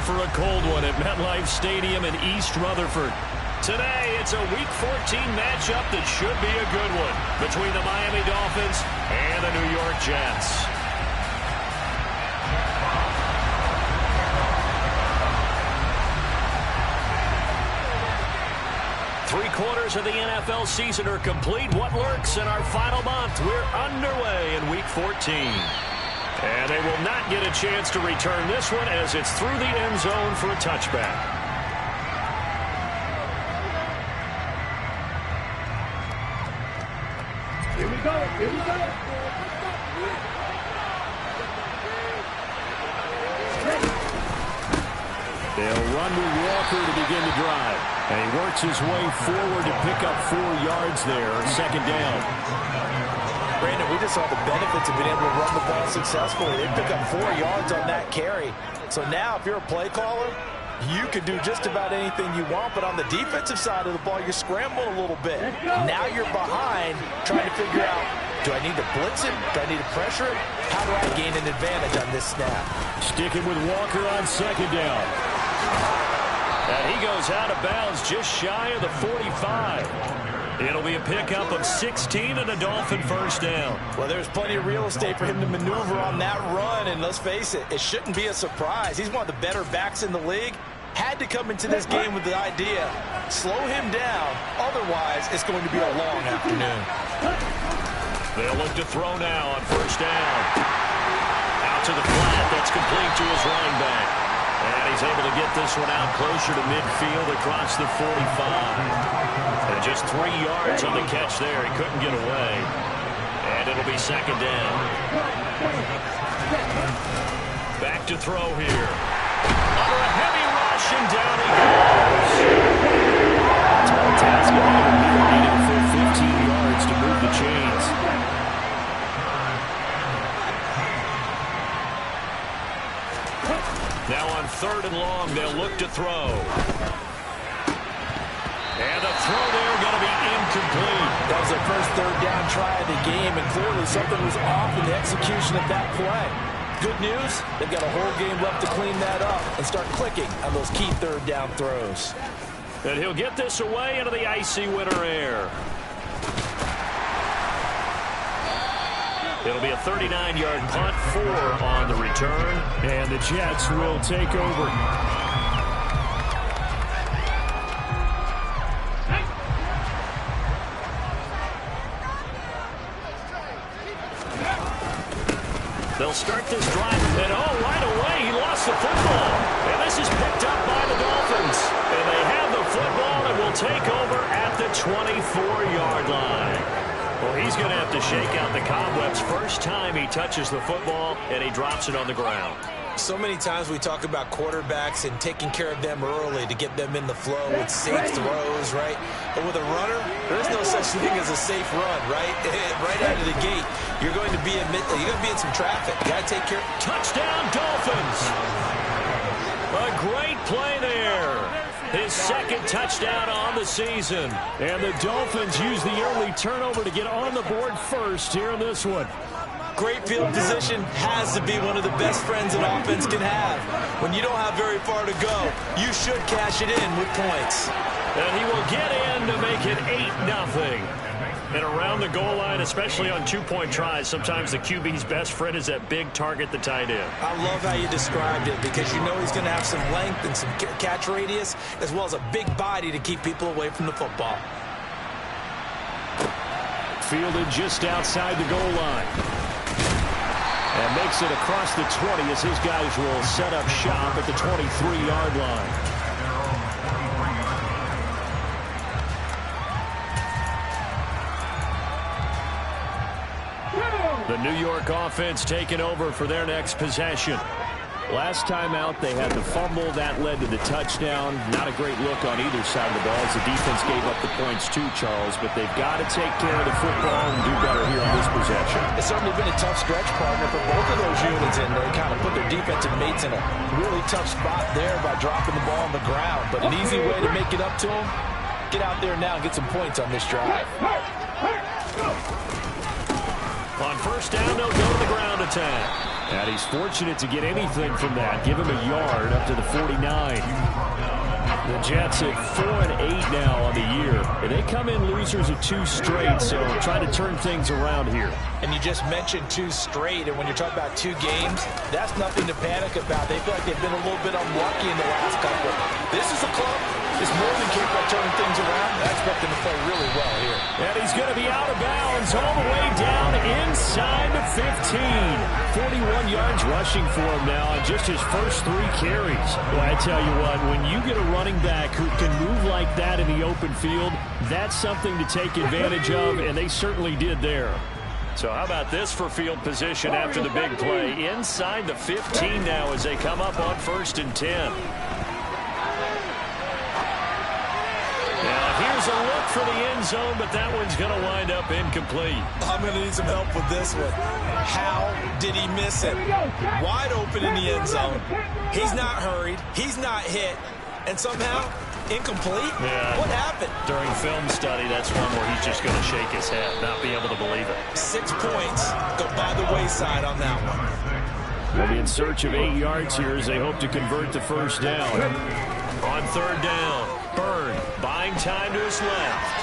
for a cold one at MetLife Stadium in East Rutherford. Today, it's a Week 14 matchup that should be a good one between the Miami Dolphins and the New York Jets. Three-quarters of the NFL season are complete. What lurks in our final month? We're underway in Week 14. And they will not get a chance to return this one as it's through the end zone for a touchback. Here we go. Here we go. They'll run with Walker to begin the drive. And he works his way forward to pick up 4 yards there on second down. Brandon, we just saw the benefits of being able to run the ball successfully. They pick up 4 yards on that carry. So now if you're a play caller, you can do just about anything you want. But on the defensive side of the ball, you're scrambling a little bit. Now you're behind trying to figure out, do I need to blitz him? Do I need to pressure him? How do I gain an advantage on this snap? Sticking with Walker on second down. And he goes out of bounds just shy of the 45. It'll be a pickup of 16 and a Dolphin first down. Well, there's plenty of real estate for him to maneuver on that run. And let's face it, it shouldn't be a surprise. He's one of the better backs in the league. Had to come into this game with the idea, slow him down. Otherwise, it's going to be a long afternoon. They'll look to throw now on first down. Out to the flat. That's complete to his running back. And he's able to get this one out closer to midfield across the 45. And just 3 yards on the catch there. He couldn't get away. And it'll be second down. Back to throw here. Under a heavy rush, and down he goes. Tall task ahead. Needing for 15 yards to move the chains. Now on third and long, they'll look to throw. And the throw there going to be incomplete. That was their first third down try of the game, and clearly something was off in the execution of that play. Good news, they've got a whole game left to clean that up and start clicking on those key third down throws. And he'll get this away into the icy winter air. It'll be a 39-yard punt, 4 on the return, and the Jets will take over. They'll start this drive, and right away, he lost the football. And this is picked up by the Dolphins. And they have the football and will take over at the 24-yard line. Well, he's going to have to shake out the cobwebs first time he touches the football, and he drops it on the ground. So many times we talk about quarterbacks and taking care of them early to get them in the flow with safe throws, right? But with a runner, there is no such thing as a safe run, right? Right out of the gate, you're going to be in some traffic. You got to take care. Touchdown, Dolphins! A great play there. His second touchdown on the season. And the Dolphins use the early turnover to get on the board first here in this one. Great field position has to be one of the best friends an offense can have. When you don't have very far to go, you should cash it in with points. And he will get in to make it 8-0. And around the goal line, especially on two-point tries, sometimes the QB's best friend is that big target, the tight end. I love how you described it because you know he's going to have some length and some catch radius as well as a big body to keep people away from the football. Fielded just outside the goal line. And makes it across the 20 as his guys will set up shop at the 23-yard line. The New York offense taking over for their next possession. Last time out, they had the fumble. That led to the touchdown. Not a great look on either side of the ball as the defense gave up the points too, Charles. But they've got to take care of the football and do better here on this possession. It's certainly been a tough stretch, partner, for both of those units, and they kind of put their defensive mates in a really tough spot there by dropping the ball on the ground. But an easy way to make it up to them, get out there now and get some points on this drive. On first down, they'll go to the ground attack. And he's fortunate to get anything from that. Give him a yard up to the 49. The Jets at 4-8 now on the year. And they come in losers of 2 straight, so trying to turn things around here. And you just mentioned 2 straight, and when you're talking about 2 games, that's nothing to panic about. They feel like they've been a little bit unlucky in the last couple. This is a club that's more than capable of turning things around. I expect them to play really well here. And he's going to be out of bounds all the way down inside the 15. 41 yards rushing for him now on just his first 3 carries. Well, I tell you what, when you get a running back who can move like that in the open field, that's something to take advantage of, and they certainly did there. So how about this for field position after the big play? Inside the 15 now as they come up on 1st and 10. Now here's a look for the end zone, but that one's going to wind up incomplete. I'm going to need some help with this one. How did he miss it? Wide open in the end zone. He's not hurried. He's not hit. And somehow, incomplete? Yeah. What happened? During film study, that's one where he's just going to shake his head, not be able to believe it. 6 points go by the wayside on that one. They'll be in search of 8 yards here as they hope to convert the first down. On 3rd down, Byrne buying time to his left.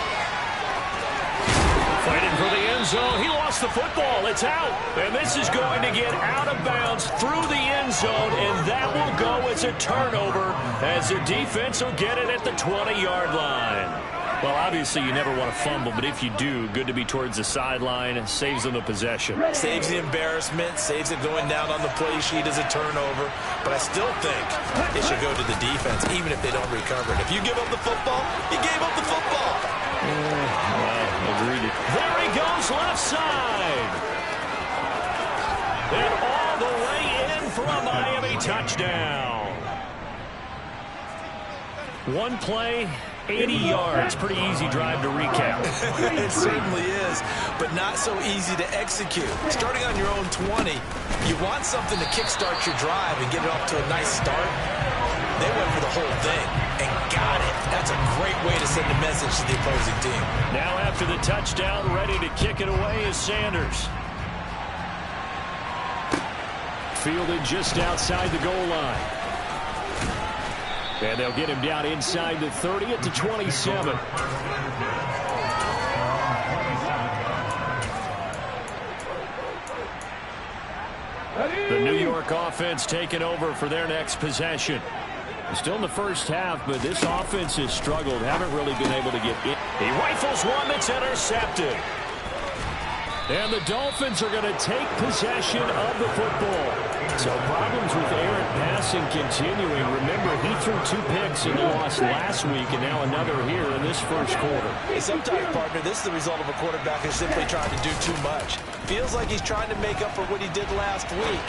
Fighting for the end zone. He lost the football. It's out. And this is going to get out of bounds through the end zone, and that will go as a turnover as the defense will get it at the 20-yard line. Well, obviously, you never want to fumble, but if you do, good to be towards the sideline. Saves them the possession. Saves the embarrassment, saves it going down on the play sheet as a turnover. But I still think it should go to the defense, even if they don't recover it. If you give up the football, you gave up the football. Agreed. There he goes, left side. And all the way in for a Miami touchdown. 1 play, 80 yards. Pretty easy drive to recap. It certainly is, but not so easy to execute. Starting on your own 20, you want something to kickstart your drive and get it off to a nice start. They went for the whole thing and got it. That's a great way to send a message to the opposing team. Now after the touchdown, ready to kick it away is Sanders. Fielded just outside the goal line. And they'll get him down inside the 30 at the 27. The New York offense taking over for their next possession. Still in the first half, but this offense has struggled. Haven't really been able to get in. He rifles one that's intercepted. And the Dolphins are going to take possession of the football. So problems with errant passing continuing. Remember, he threw 2 picks in the loss last week, and now another here in this first quarter. Hey, sometimes, partner, this is the result of a quarterback who's simply trying to do too much. Feels like he's trying to make up for what he did last week,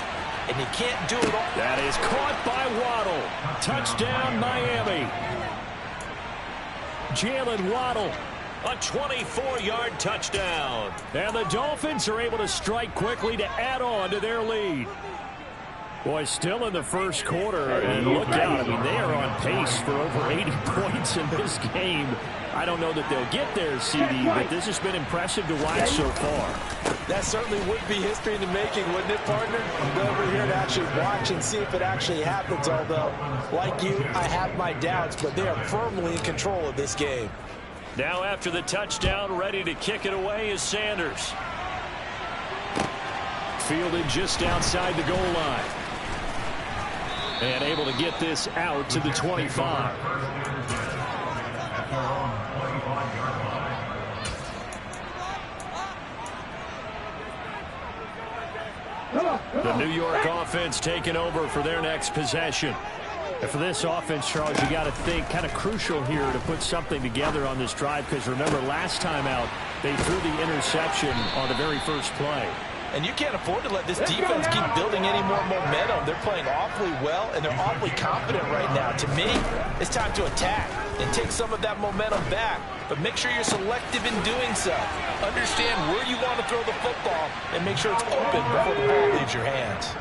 and he can't do it all. That is caught by Waddle. Touchdown, Miami. Jalen Waddle. A 24-yard touchdown. And the Dolphins are able to strike quickly to add on to their lead. Boy, still in the first quarter, and look out. I mean, they are on pace for over 80 points in this game. I don't know that they'll get there, CD, but this has been impressive to watch so far. That certainly would be history in the making, wouldn't it, partner? Go over here to actually watch and see if it actually happens, although, like you, I have my doubts, but they are firmly in control of this game. Now after the touchdown, ready to kick it away is Sanders. Fielded just outside the goal line. And able to get this out to the 25. The New York offense taking over for their next possession. And for this offense, Charles, you got to think kind of crucial here to put something together on this drive, because remember, last time out, they threw the interception on the very first play. And you can't afford to let this defense keep building any more momentum. They're playing awfully well, and they're awfully confident right now. To me, it's time to attack and take some of that momentum back. But make sure you're selective in doing so. Understand where you want to throw the football and make sure it's open before the ball leaves your hands.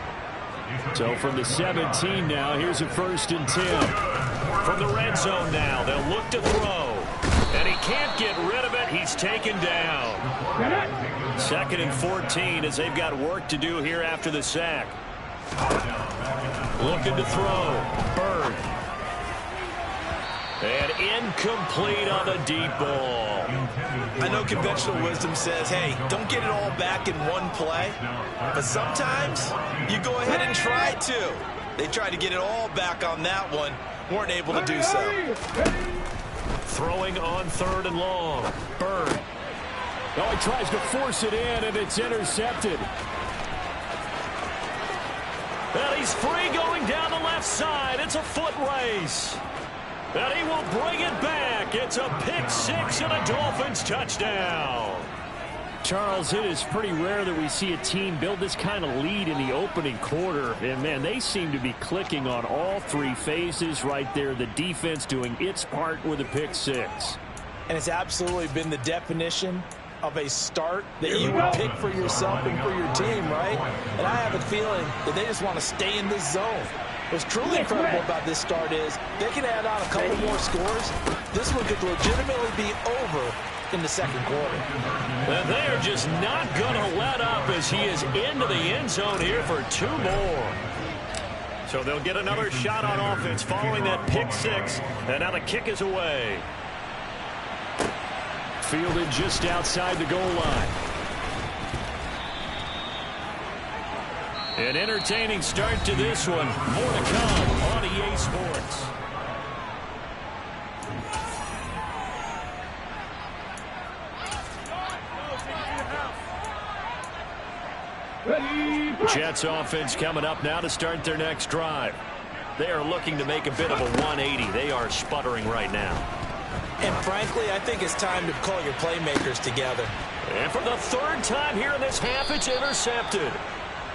So from the 17 now, here's a 1st and 10. From the red zone now, they'll look to throw. And he can't get rid of it. He's taken down. 2nd and 14 as they've got work to do here after the sack. Looking to throw. Bird. And incomplete on the deep ball. I know conventional wisdom says, hey, don't get it all back in one play. But sometimes you go ahead and try to. They tried to get it all back on that one. Weren't able to do so. Throwing on 3rd and long. Bird. Oh, he tries to force it in, and it's intercepted. And he's free going down the left side. It's a foot race. And he will bring it back. It's a pick 6 and a Dolphins touchdown. Charles, it is pretty rare that we see a team build this kind of lead in the opening quarter. And, man, they seem to be clicking on all 3 phases right there. The defense doing its part with a pick 6. And it's absolutely been the definition of a start that you would pick for yourself and for your team, right? And I have a feeling that they just want to stay in this zone. What's truly incredible about this start is they can add on a couple more scores. This one could legitimately be over in the 2nd quarter. And they are just not going to let up as he is into the end zone here for 2 more. So they'll get another shot on offense following that pick 6. And now the kick is away. Fielded just outside the goal line. An entertaining start to this one. More to come on EA Sports. Jets offense coming up now to start their next drive. They are looking to make a bit of a 180. They are sputtering right now. And frankly, I think it's time to call your playmakers together. And for the 3rd time here in this half, it's intercepted.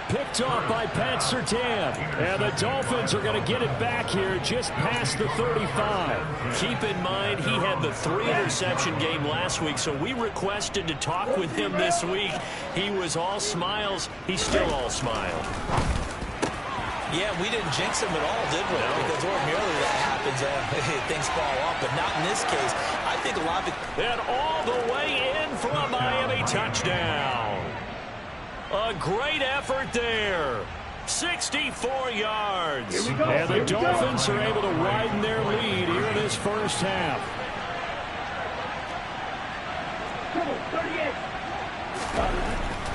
Picked off by Pat Surtain. And the Dolphins are going to get it back here just past the 35. Keep in mind, he had the 3-interception game last week, so we requested to talk with him this week. He was all smiles. He's still all smile. Yeah, we didn't jinx him at all, did we? No. Because ordinarily that happens, things fall off, but not in this case. I think a lot of it... And all the way in for a Miami touchdown. A great effort there. 64 yards. And the Dolphins are able to widen their lead here in this first half.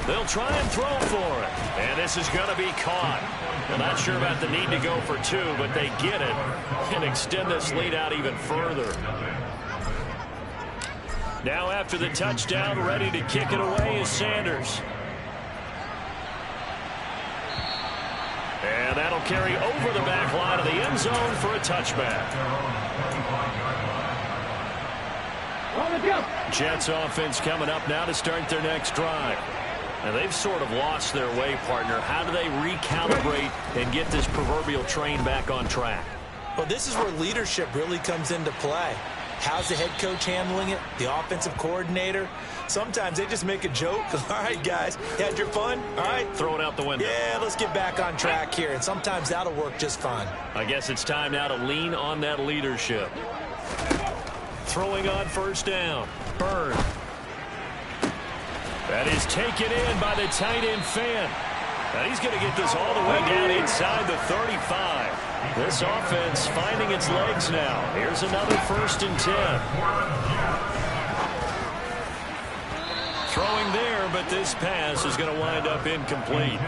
They'll try and throw for it. And this is going to be caught. I'm not sure about the need to go for 2, but they get it and extend this lead out even further. Now after the touchdown, ready to kick it away is Sanders. And that'll carry over the back line of the end zone for a touchback. Jets offense coming up now to start their next drive. And they've sort of lost their way, partner. How do they recalibrate and get this proverbial train back on track? Well, this is where leadership really comes into play. How's the head coach handling it? The offensive coordinator? Sometimes they just make a joke. All right, guys, you had your fun? All right. Throw it out the window. Yeah, let's get back on track here. And sometimes that'll work just fine. I guess it's time now to lean on that leadership. Throwing on 1st down. Bird. That is taken in by the tight end Fan. And he's going to get this all the way down inside the 35. This offense finding its legs now. Here's another 1st and 10. Throwing there, but this pass is going to wind up incomplete.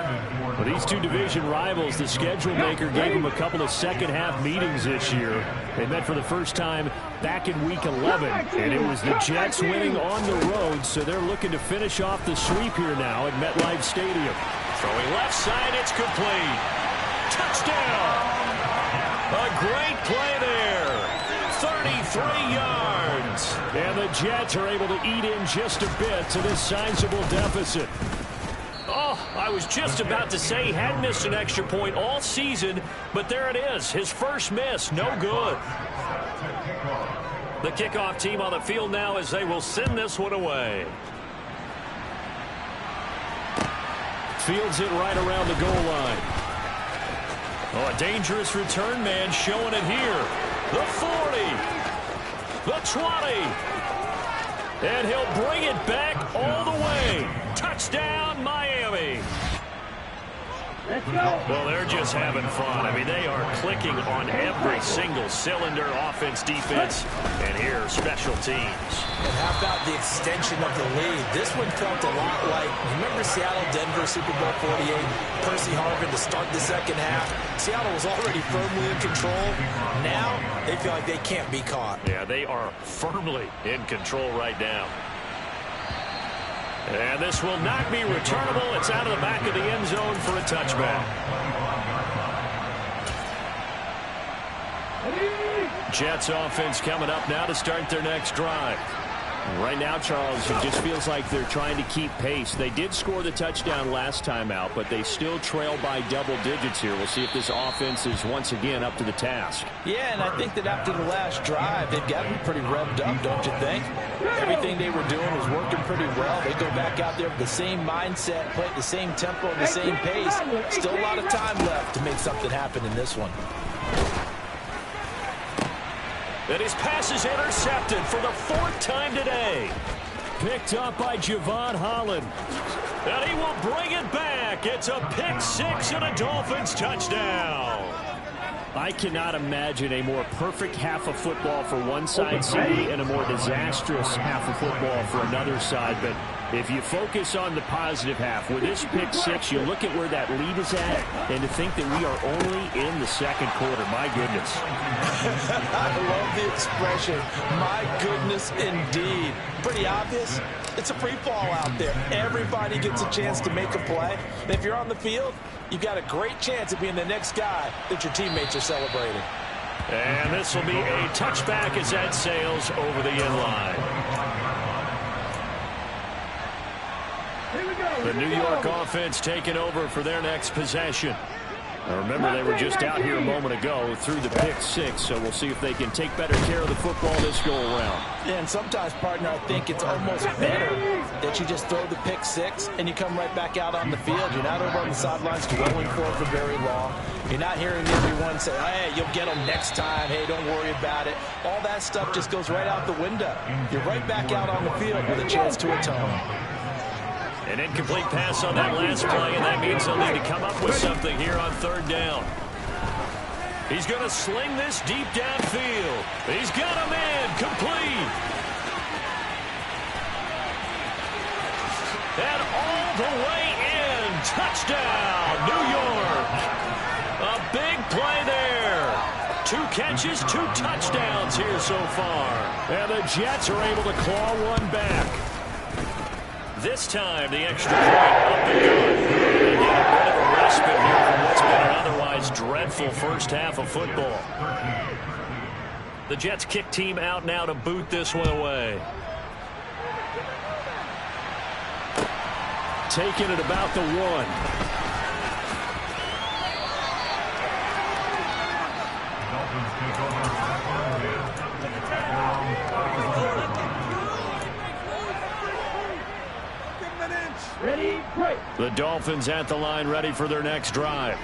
For these 2 division rivals, the schedule maker gave them a couple of second-half meetings this year. They met for the first time back in Week 11, and it was the Jets winning on the road, so they're looking to finish off the sweep here now at MetLife Stadium. Throwing left side, it's complete. Touchdown! A great play there. 33 yards. And the Jets are able to eat in just a bit to this sizable deficit. Oh, I was just about to say he hadn't missed an extra point all season, but there it is. His first miss, no good. The kickoff team on the field now as they will send this one away. Fields it right around the goal line. Oh, a dangerous return man showing it here. The 40. the 20. And he'll bring it back all the way. Touchdown, Miami. Let's go. Well, they're just having fun. I mean, they are clicking on every single cylinder, offense, defense, and here, special teams. And how about the extension of the lead? This one felt a lot like, remember Seattle-Denver Super Bowl 48? Percy Harvin to start the second half. Seattle was already firmly in control. Now, they feel like they can't be caught. Yeah, they are firmly in control right now. And this will not be returnable. It's out of the back of the end zone for a touchback. Jets offense coming up now to start their next drive. Right now, Charles, it just feels like they're trying to keep pace. They did score the touchdown last time out, but they still trail by double digits here. We'll see if this offense is once again up to the task. Yeah, and I think that after the last drive, they've got to be pretty revved up, don't you think? Everything they were doing was working pretty well. They go back out there with the same mindset, play at the same tempo and the same pace. Still a lot of time left to make something happen in this one. And his pass is intercepted for the 4th time today. Picked up by Javon Holland. And he will bring it back. It's a pick 6 and a Dolphins touchdown. I cannot imagine a more perfect half of football for one side, CD, and a more disastrous half of football for another side. But if you focus on the positive half, with this pick 6, you look at where that lead is at, and to think that we are only in the second quarter. My goodness. I love the expression, my goodness indeed. Pretty obvious. It's a free fall out there. Everybody gets a chance to make a play. And if you're on the field, you've got a great chance of being the next guy that your teammates are celebrating. And this will be a touchback as that sails over the end line. The New York offense taking over for their next possession. Now remember, they were just out here a moment ago through the pick 6, so we'll see if they can take better care of the football this go-around. Yeah, and sometimes, partner, I think it's almost better that you just throw the pick 6 and you come right back out on the field. You're not over on the sidelines dwelling for it for very long. You're not hearing everyone say, hey, you'll get them next time. Hey, don't worry about it. All that stuff just goes right out the window. You're right back out on the field with a chance to atone. An incomplete pass on that last play, and that means they'll need to come up with something here on 3rd down. He's going to sling this deep downfield. He's got a man complete. And all the way in. Touchdown, New York. A big play there. 2 catches, 2 touchdowns here so far. And the Jets are able to claw one back. This time, the extra point up and good. They get a bit of a respite here from what's been an otherwise dreadful first half of football. The Jets kick team out now to boot this one away. Taking it about the 1. Ready, break. The Dolphins at the line, ready for their next drive.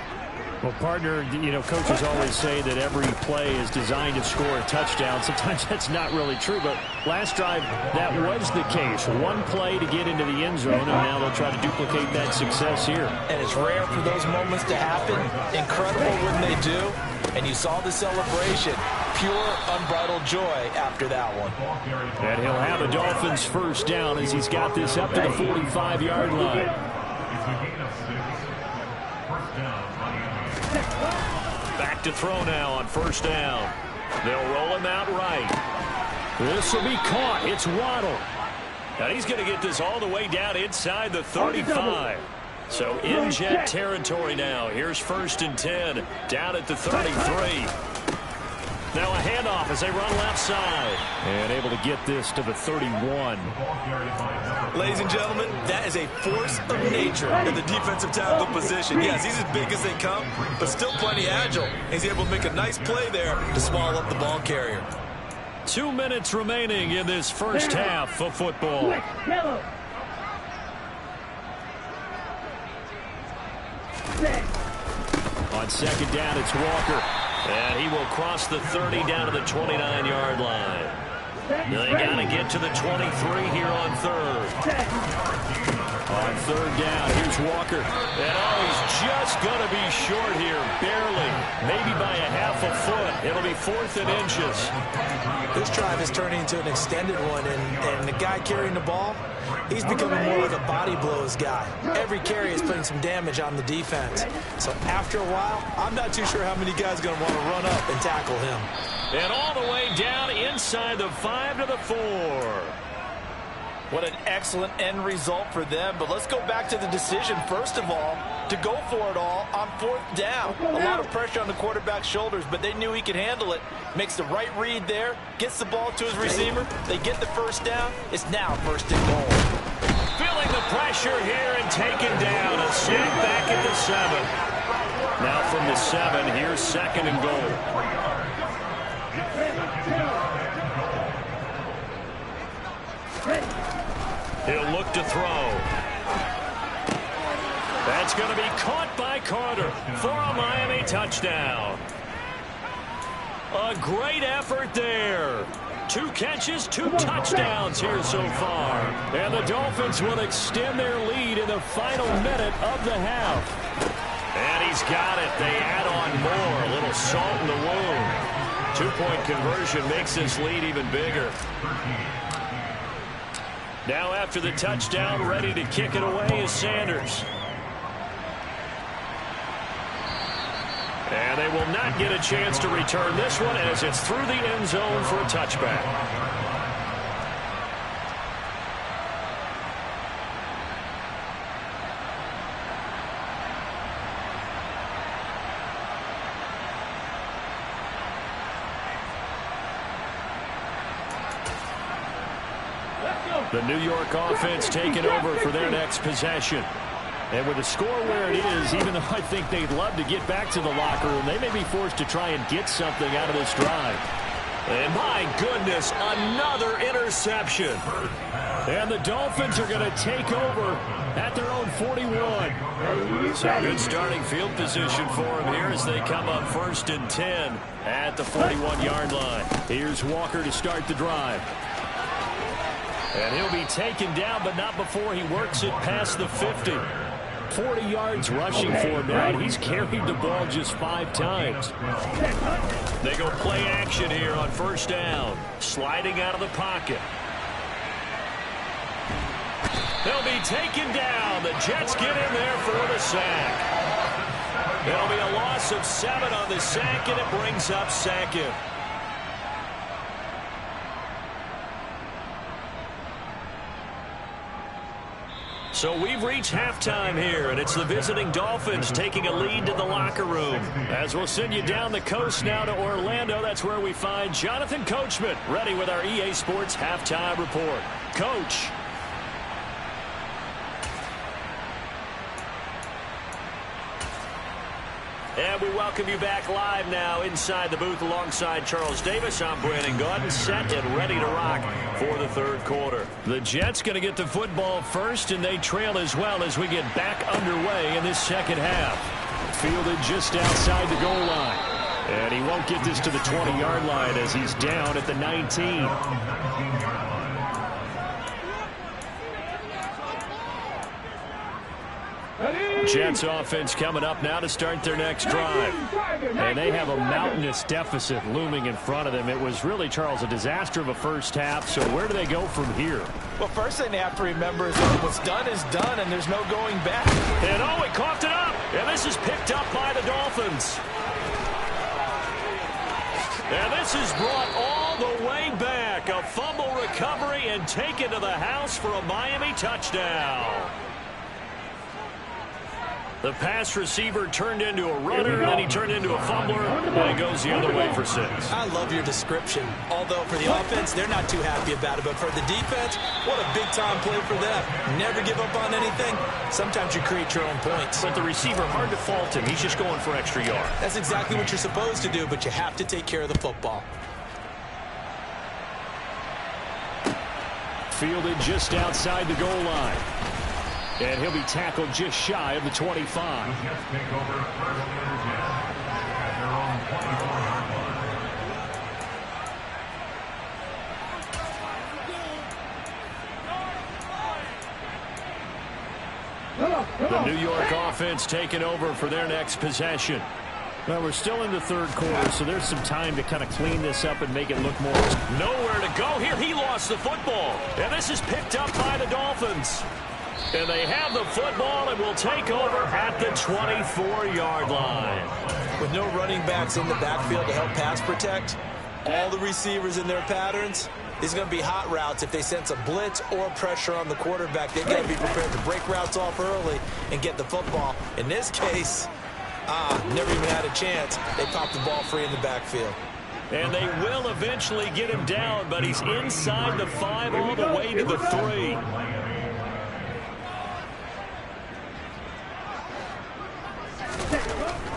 Well, partner, you know, coaches always say that every play is designed to score a touchdown. Sometimes that's not really true, but last drive, that was the case. One play to get into the end zone, and now they'll try to duplicate that success here. And it's rare for those moments to happen. Incredible when they do. And you saw the celebration. Pure, unbridled joy after that one. And he'll have a Dolphins first down as he's got this up to the 45-yard line. Back to throw now on 1st down. They'll roll him out right. This will be caught. It's Waddle. And he's going to get this all the way down inside the 35. So in Jet territory now. Here's 1st and 10 down at the 33. Now a handoff as they run left side. And able to get this to the 31. Ladies and gentlemen, that is a force of nature in the defensive tackle position. Yes, he's as big as they come, but still plenty agile. He's able to make a nice play there to swallow up the ball carrier. 2 minutes remaining in this first half of football. On 2nd down, it's Walker. And he will cross the 30 down to the 29-yard line. They got to get to the 23 here on third. On third down, here's Walker. And he's just going to be short here, barely. Maybe by a half a foot. It'll be 4th and inches. This drive is turning into an extended one, and the guy carrying the ball, he's becoming more like a body blows guy. Every carry is putting some damage on the defense. So after a while, I'm not too sure how many guys are going to want to run up and tackle him. And all the way down inside the 5 to the 4. What an excellent end result for them. But let's go back to the decision, first of all, to go for it all on 4th down. A lot of pressure on the quarterback's shoulders, but they knew he could handle it. Makes the right read there, gets the ball to his receiver. They get the first down. It's now 1st and goal. Feeling the pressure here and taken down. A sack back at the 7. Now from the 7, here's 2nd and goal. He'll look to throw. That's going to be caught by Carter for a Miami touchdown. A great effort there. 2 catches, 2 touchdowns here so far. And the Dolphins will extend their lead in the final minute of the half. And he's got it. They add on more. A little salt in the wound. 2-point conversion makes this lead even bigger. Now after the touchdown, ready to kick it away is Sanders. And they will not get a chance to return this one as it's through the end zone for a touchback. The New York offense taking over for their next possession. And with the score where it is, even though I think they'd love to get back to the locker room, they may be forced to try and get something out of this drive. And my goodness, another interception. And the Dolphins are going to take over at their own 41. So good starting field position for them here as they come up 1st and 10 at the 41-yard line. Here's Walker to start the drive. And he'll be taken down, but not before he works it past the 50. 40 yards rushing for him now. He's carried the ball just 5 times. They go play action here on 1st down. Sliding out of the pocket. They'll be taken down. The Jets get in there for the sack. There'll be a loss of 7 on the sack, and it brings up 2nd. So we've reached halftime here, and it's the visiting Dolphins taking a lead to the locker room. As we'll send you down the coast now to Orlando, that's where we find Jonathan Coachman ready with our EA Sports Halftime Report. Coach. And we welcome you back live now inside the booth alongside Charles Davis. I'm Brandon Gaudin, set and ready to rock for the 3rd quarter. The Jets going to get the football first, and they trail as well as we get back underway in this 2nd half. Fielded just outside the goal line. And he won't get this to the 20-yard line as he's down at the 19. Jets offense coming up now to start their next drive. And they have a mountainous deficit looming in front of them. It was really, Charles, a disaster of a 1st half. So where do they go from here? Well, first thing they have to remember is that what's done is done, and there's no going back. And he coughed it up. And this is picked up by the Dolphins. And this is brought all the way back. A fumble recovery and taken to the house for a Miami touchdown. The pass receiver turned into a runner, then he turned into a fumbler, and it goes the other way for 6. I love your description. Although for the offense, they're not too happy about it. But for the defense, what a big-time play for them. Never give up on anything. Sometimes you create your own points. But the receiver, hard to fault him. He's just going for extra yard. That's exactly what you're supposed to do, but you have to take care of the football. Fielded just outside the goal line. And he'll be tackled just shy of the 25. The New York offense taking over for their next possession. Well, we're still in the third quarter, so there's some time to kind of clean this up and make it look more. Nowhere to go here. He lost the football. And this is picked up by the Dolphins. And they have the football and will take over at the 24-yard line. With no running backs in the backfield to help pass protect, all the receivers in their patterns, these are going to be hot routes. If they sense a blitz or pressure on the quarterback, they've got to be prepared to break routes off early and get the football. In this case, never even had a chance. They popped the ball free in the backfield. And they will eventually get him down, but he's inside the 5 all the way to the 3.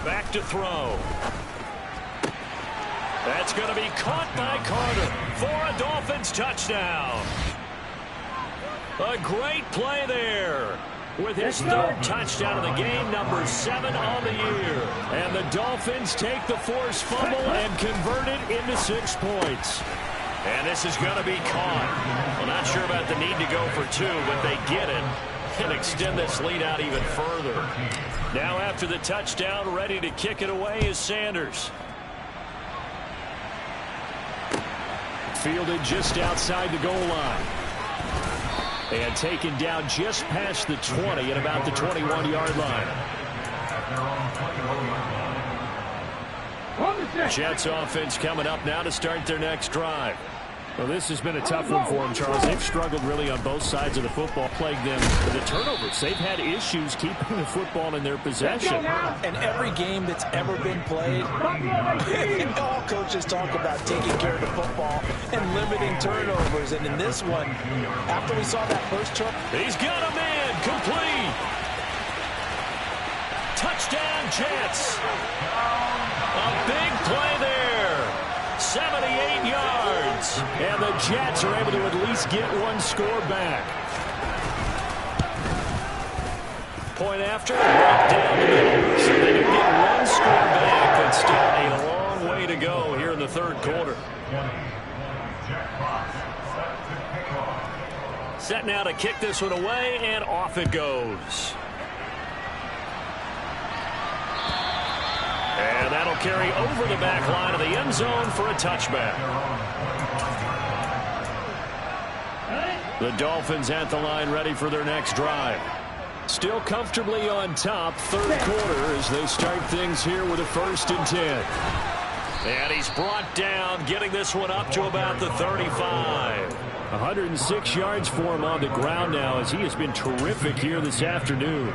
Back to throw. That's going to be caught by Carter for a Dolphins touchdown. A great play there with his third touchdown of the game, number 7 on the year. And the Dolphins take the forced fumble and convert it into 6 points. And this is going to be caught. Well, not sure about the need to go for 2, but they get it and extend this lead out even further. Now after the touchdown, ready to kick it away is Sanders. Fielded just outside the goal line. And taken down just past the 20 at about the 21-yard line. Jets offense coming up now to start their next drive. Well, this has been a tough one for them, Charles. They've struggled really on both sides of the football, plagued them with the turnovers. They've had issues keeping the football in their possession. And every game that's ever been played, all coaches talk about taking care of the football and limiting turnovers. And in this one, after we saw that first turn, he's got a man complete. Touchdown, Jets. A big play there. 78 yards. And the Jets are able to at least get one score back. Point after, right down the middle. So they can get one score back, but still a long way to go here in the third quarter. Set now to kick this one away, and off it goes. And that'll carry over the back line of the end zone for a touchback. The Dolphins at the line ready for their next drive. Still comfortably on top, third quarter as they start things here with a 1st and 10. And he's brought down, getting this one up to about the 35. 106 yards for him on the ground now as he has been terrific here this afternoon.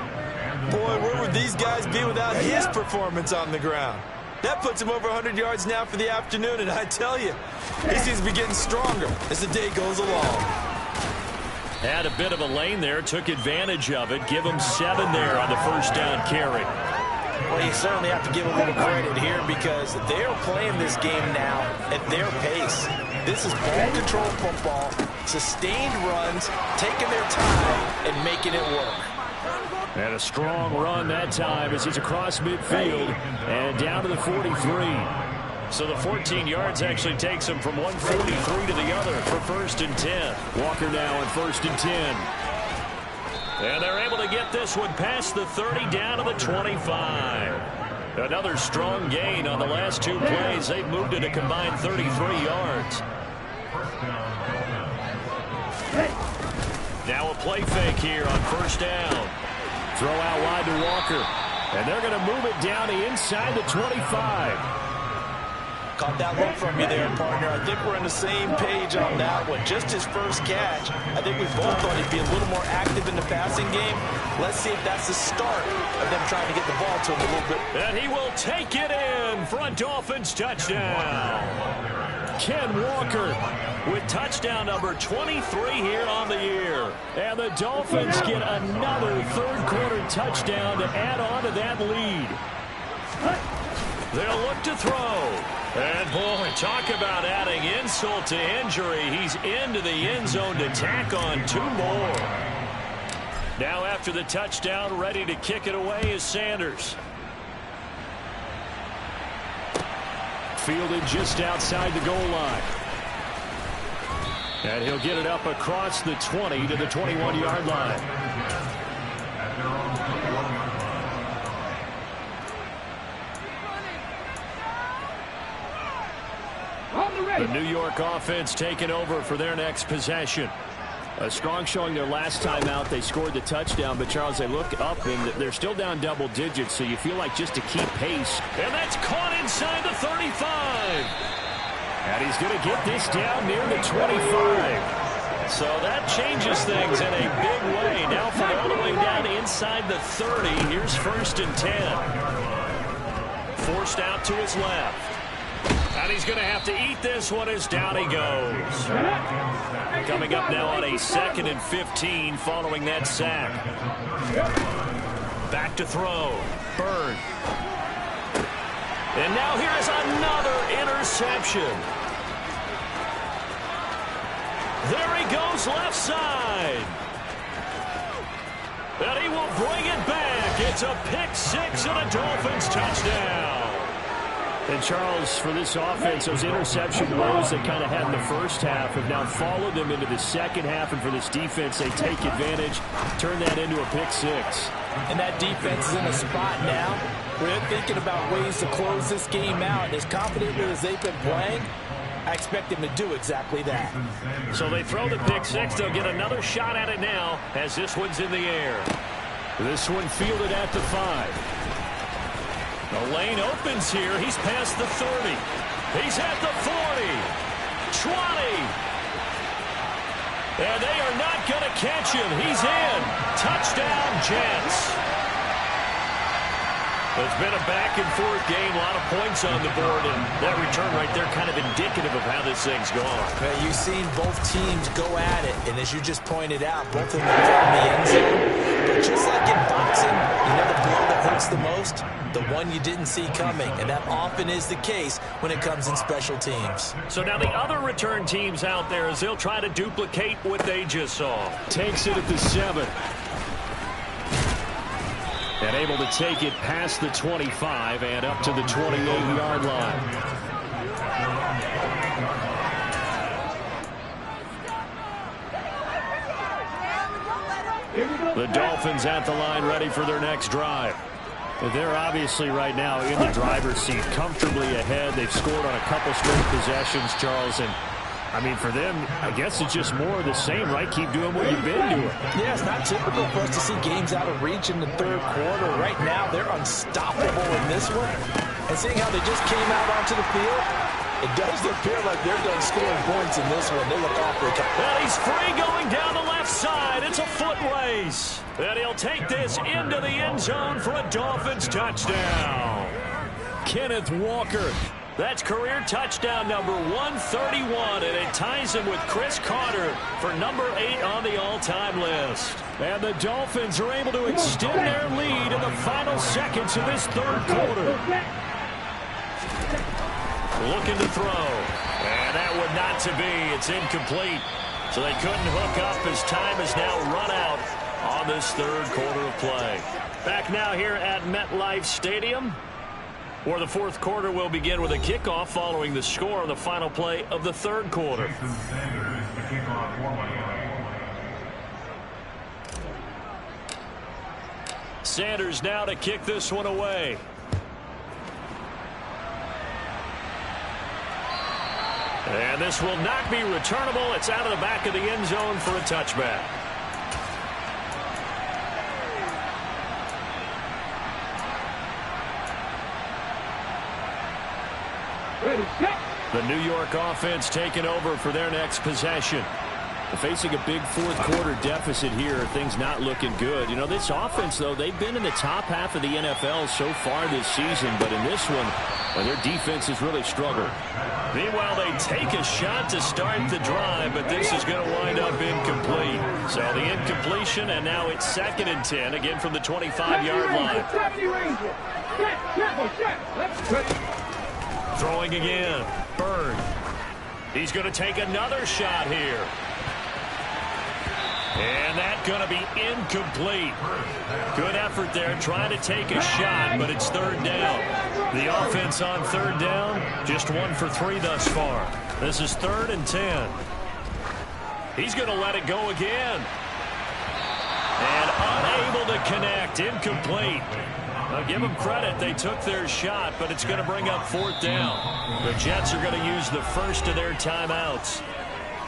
Boy, where would these guys be without his performance on the ground? That puts him over 100 yards now for the afternoon, and I tell you, he seems to be getting stronger as the day goes along. Had a bit of a lane there, took advantage of it. Give him 7 there on the first down carry. Well, you certainly have to give a little credit here because they're playing this game now at their pace. This is ball control football, sustained runs, taking their time, and making it work. And a strong run that time as he's across midfield and down to the 43. So the 14 yards actually takes him from one 43 to the other for 1st and 10. Walker now on 1st and 10. And they're able to get this one past the 30 down to the 25. Another strong gain on the last 2 plays. They've moved it a combined 33 yards. Now a play fake here on 1st down. Throw out wide to Walker. And they're going to move it down to inside the 25. Caught that look from you there, partner. I think we're on the same page on that one. Just his first catch. I think we both thought he'd be a little more active in the passing game. Let's see if that's the start of them trying to get the ball to him a little bit. And he will take it in for a Dolphins touchdown. Ken Walker with touchdown number 23 here on the year. And the Dolphins get another third quarter touchdown to add on to that lead. They'll look to throw. And, boy, talk about adding insult to injury. He's into the end zone to tack on 2 more. Now after the touchdown, ready to kick it away is Sanders. Fielded just outside the goal line. And he'll get it up across the 20 to the 21-yard line. The New York offense taking over for their next possession. A strong showing their last time out. They scored the touchdown, but, Charles, they look up, and they're still down double digits, so you feel like just to keep pace. And that's caught inside the 35. And he's going to get this down near the 25. So that changes things in a big way. Now from all the way down inside the 30. Here's 1st and 10. Forced out to his left. And he's going to have to eat this one as down he goes. Coming up now on a 2nd and 15 following that sack. Back to throw. Byrd. And now here is another interception. There he goes left side. And he will bring it back. It's a pick 6 and a Dolphins touchdown. And, Charles, for this offense, those interception woes they kind of had in the first half have now followed them into the second half. And for this defense, they take advantage, turn that into a pick 6. And that defense is in a spot now where they're thinking about ways to close this game out. As confidently as they've been playing, I expect them to do exactly that. So they throw the pick 6. They'll get another shot at it now as this one's in the air. This one fielded at the 5. The lane opens here. He's past the 30. He's at the 40. 20. And they are not going to catch him. He's in. Touchdown, Jets. It's been a back-and-forth game, a lot of points on the board, and that return right there kind of indicative of how this thing's gone. Well, you've seen both teams go at it, and as you just pointed out, both of them found the end zone. But just like in boxing, you know the blow that hurts the most? The one you didn't see coming, and that often is the case when it comes in special teams. So now the other return teams out there as they'll try to duplicate what they just saw. Takes it at the 7. And able to take it past the 25 and up to the 28-yard line. The Dolphins at the line ready for their next drive. They're obviously right now in the driver's seat, comfortably ahead. They've scored on a couple straight possessions, Charles, and I mean, for them, I guess it's just more of the same, right? Keep doing what you've been doing. Yeah, it's not typical for us to see games out of reach in the third quarter. Right now, they're unstoppable in this one. And seeing how they just came out onto the field, it does appear like they're done scoring points in this one. They look awfully tough. And he's free going down the left side. It's a foot race. And he'll take this into the end zone for a Dolphins touchdown. Kenneth Walker. That's career touchdown number 131, and it ties him with Chris Carter for number 8 on the all-time list. And the Dolphins are able to extend their lead in the final seconds of this third quarter. Looking to throw, and that would not to be. It's incomplete, so they couldn't hook up as time is now run out on this third quarter of play. Back now here at MetLife Stadium, where the fourth quarter will begin with a kickoff following the score on the final play of the third quarter. Sanders now to kick this one away. And this will not be returnable. It's out of the back of the end zone for a touchback. The New York offense taking over for their next possession. Facing a big fourth quarter deficit here, things not looking good. You know, this offense, though, they've been in the top half of the NFL so far this season, but in this one, their defense has really struggled. Meanwhile, they take a shot to start the drive, but this is going to wind up incomplete. So the incompletion, and now it's 2nd and 10, again from the 25-yard line. Throwing again. Byrd. He's going to take another shot here. And that's going to be incomplete. Good effort there trying to take a shot, but it's third down. The offense on third down, just 1 for 3 thus far. This is 3rd and 10. He's going to let it go again. And unable to connect, incomplete. Now give them credit. They took their shot, but it's going to bring up 4th down. The Jets are going to use the first of their timeouts.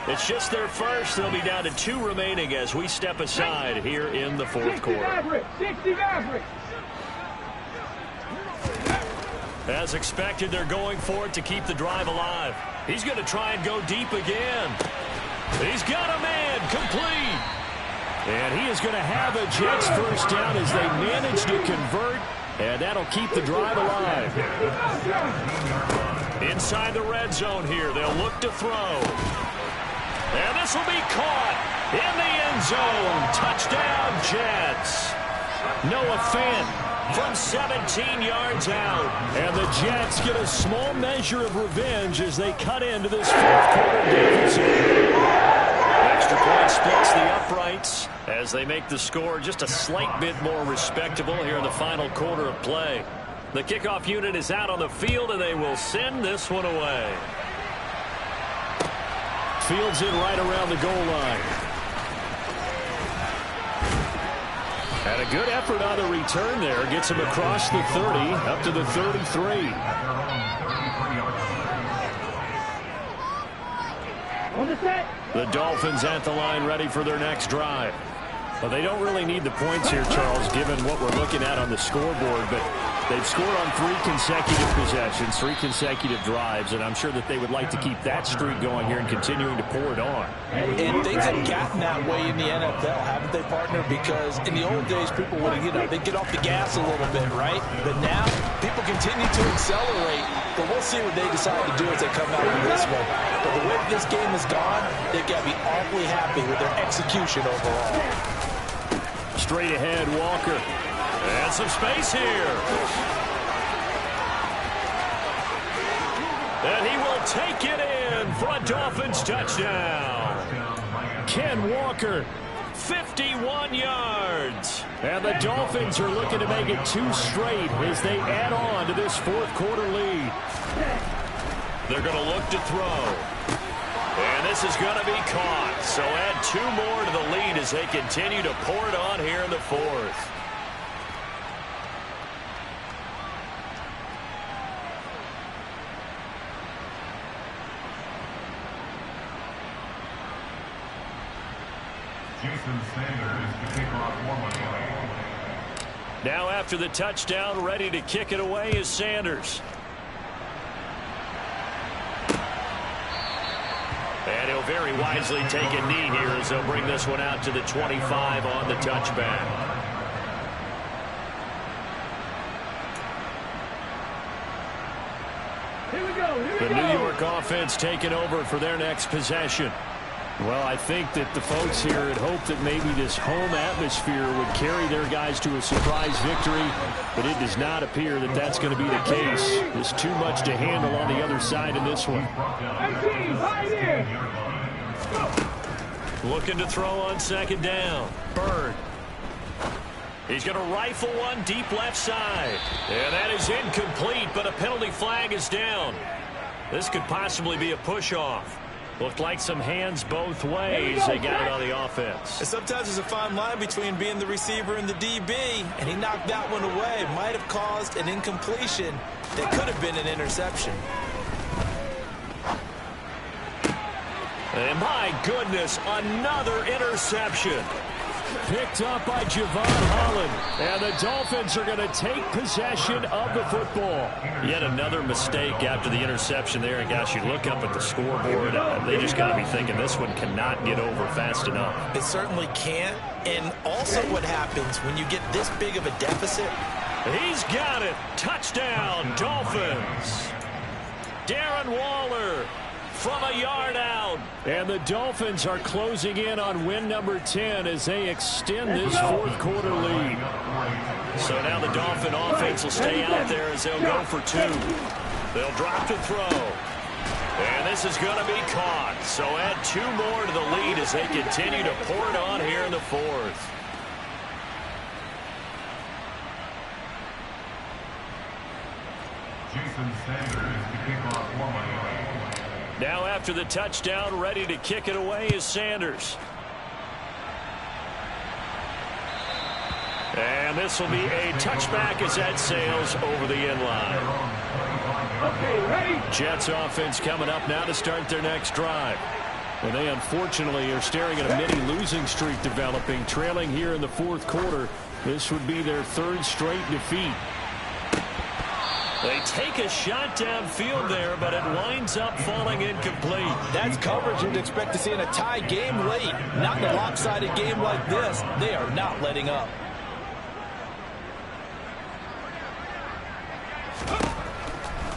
It's just their first. They'll be down to 2 remaining as we step aside here in the 4th quarter. 60 Maverick. As expected, they're going for it to keep the drive alive. He's going to try and go deep again. He's got a man complete. And he is going to have a Jets first down as they manage to convert, and that'll keep the drive alive. Inside the red zone here, they'll look to throw. And this will be caught in the end zone. Touchdown, Jets. Noah Fant from 17 yards out. And the Jets get a small measure of revenge as they cut into this 4th quarter deficit. Extra point splits the uprights as they make the score just a slight bit more respectable here in the final quarter of play. The kickoff unit is out on the field, and they will send this one away. Fields in right around the goal line. And a good effort on the return there. Gets him across the 30, up to the 33. On the set. The Dolphins at the line ready for their next drive. Well, they don't really need the points here, Charles, given what we're looking at on the scoreboard. But they've scored on 3 consecutive possessions, 3 consecutive drives, and I'm sure that they would like to keep that streak going here and continuing to pour it on. And things have gotten that way in the NFL, haven't they, partner? Because in the old days, people would, they'd get off the gas a little bit, right? But now, people continue to accelerate. But we'll see what they decide to do as they come out of this one. But the way this game has gone, they've got to be awfully happy with their execution overall. Straight ahead, Walker. And some space here. And he will take it in for a Dolphins touchdown. Ken Walker, 51 yards. and the Dolphins are looking to make it 2 straight as they add on to this 4th quarter lead. They're going to look to throw. And this is going to be caught. So add 2 more to the lead as they continue to pour it on here in the 4th. Jason Sanders to kick off one. Now after the touchdown, ready to kick it away is Sanders. And he'll very wisely take a knee here as they'll bring this one out to the 25 on the touchback. Here we go. The New York offense taking over for their next possession. Well, I think that the folks here had hoped that maybe this home atmosphere would carry their guys to a surprise victory, but it does not appear that that's going to be the case. There's too much to handle on the other side in this one. Looking to throw on 2nd down. Bird. He's going to rifle one deep left side. And that is incomplete, but a penalty flag is down. This could possibly be a push-off. Looked like some hands both ways. They got it on the offense. And sometimes there's a fine line between being the receiver and the DB, and he knocked that one away. Might have caused an incompletion that could have been an interception. And my goodness, another interception. Picked up by Javon Holland. And the Dolphins are going to take possession of the football. Yet another mistake after the interception there. And gosh, you look up at the scoreboard, they just got to be thinking this one cannot get over fast enough. It certainly can't. And also what happens when you get this big of a deficit? He's got it. Touchdown, Dolphins. Darren Waller from a yard out. And the Dolphins are closing in on win number 10 as they extend this 4th quarter lead. So now the Dolphin offense will stay out there as they'll go for 2. They'll drop to throw. And this is going to be caught. So add 2 more to the lead as they continue to pour it on here in the 4th. Jason Sanders to kick off one. Now after the touchdown, ready to kick it away is Sanders. And this will be a touchback as that sails over the inline. Okay, ready? Jets offense coming up now to start their next drive. And they unfortunately are staring at a mini losing streak developing, trailing here in the fourth quarter. This would be their third straight defeat. They take a shot downfield there, but it winds up falling incomplete. That's coverage you'd expect to see in a tie game late. Not in a lopsided game like this. They are not letting up.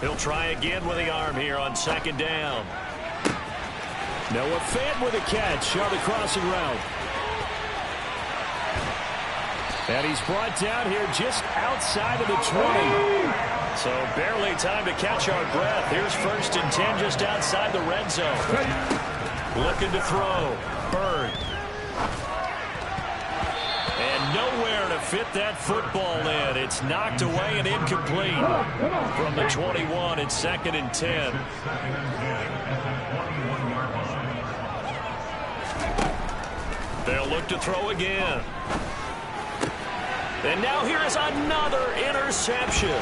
He'll try again with the arm here on second down. Noah Fant with a catch on the crossing route. And he's brought down here just outside of the 20. So barely time to catch our breath. Here's 1st and 10 just outside the red zone. Looking to throw. Bird. And nowhere to fit that football in. It's knocked away and incomplete. From the 21, it's 2nd and 10. They'll look to throw again. And now here is another interception.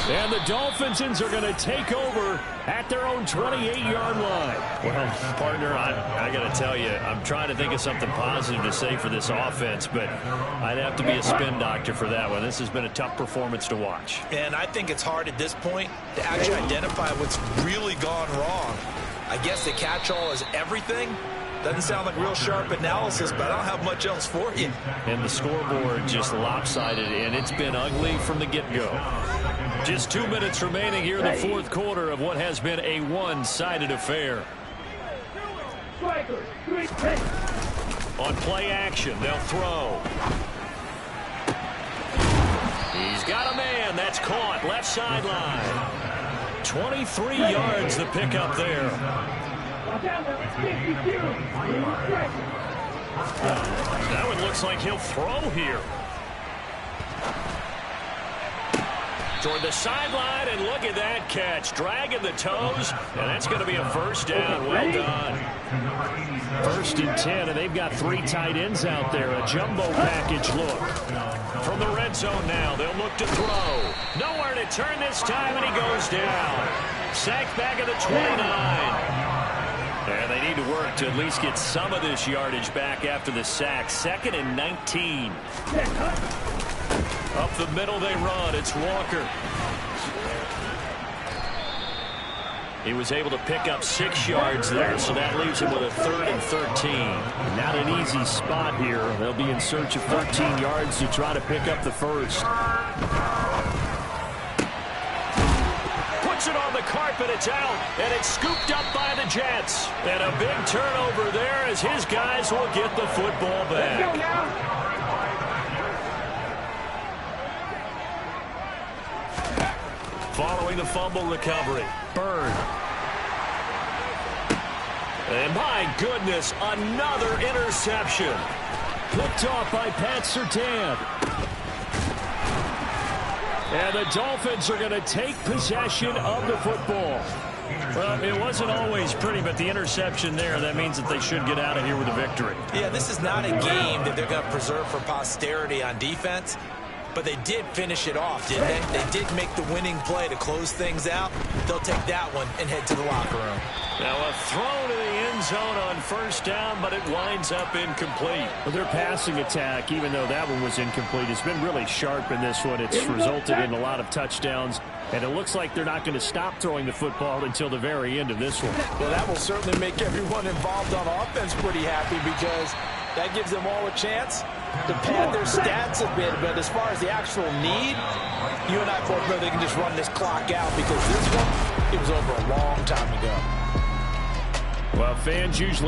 And the Dolphins are going to take over at their own 28-yard line. Well, partner, I got to tell you, I'm trying to think of something positive to say for this offense, but I'd have to be a spin doctor for that one. This has been a tough performance to watch. And I think it's hard at this point to actually identify what's really gone wrong. I guess the catch-all is everything. Doesn't sound like real sharp analysis, but I don't have much else for you. And the scoreboard just lopsided, and it's been ugly from the get-go. Just 2 minutes remaining here in the fourth quarter of what has been a one-sided affair. On play action, they'll throw. He's got a man. That's caught. Left sideline. 23 yards the pickup there. Now it looks like he'll throw here. Toward the sideline, and look at that catch. Dragging the toes, and that's going to be a first down. Well done. 1st and 10, and they've got 3 tight ends out there. A jumbo package look. From the red zone now, they'll look to throw. Nowhere to turn this time, and he goes down. Sacked back at the 29. And they need to work to at least get some of this yardage back after the sack. 2nd and 19. Up the middle they run. It's Walker. He was able to pick up 6 yards there, so that leaves him with a 3rd and 13. Not an easy spot here. They'll be in search of 13 yards to try to pick up the first. Puts it on the carpet. It's out, and it's scooped up by the Jets. And a big turnover there as his guys will get the football back. Following the fumble recovery, Bird. And my goodness, another interception. Picked off by Pat Surtain. And the Dolphins are going to take possession of the football. Well, it wasn't always pretty, but the interception there, that means that they should get out of here with a victory. Yeah, this is not a game that they're going to preserve for posterity on defense. But they did finish it off, didn't they? They did make the winning play to close things out. They'll take that one and head to the locker room. Now a throw to the end zone on first down, but it winds up incomplete. Well, their passing attack, even though that one was incomplete, has been really sharp in this one. It's resulted in a lot of touchdowns, and it looks like they're not going to stop throwing the football until the very end of this one. Well, that will certainly make everyone involved on offense pretty happy because that gives them all a chance to pad their stats a bit. But as far as the actual need, you and I both know they can just run this clock out because this one, it was over a long time ago. Well, fans usually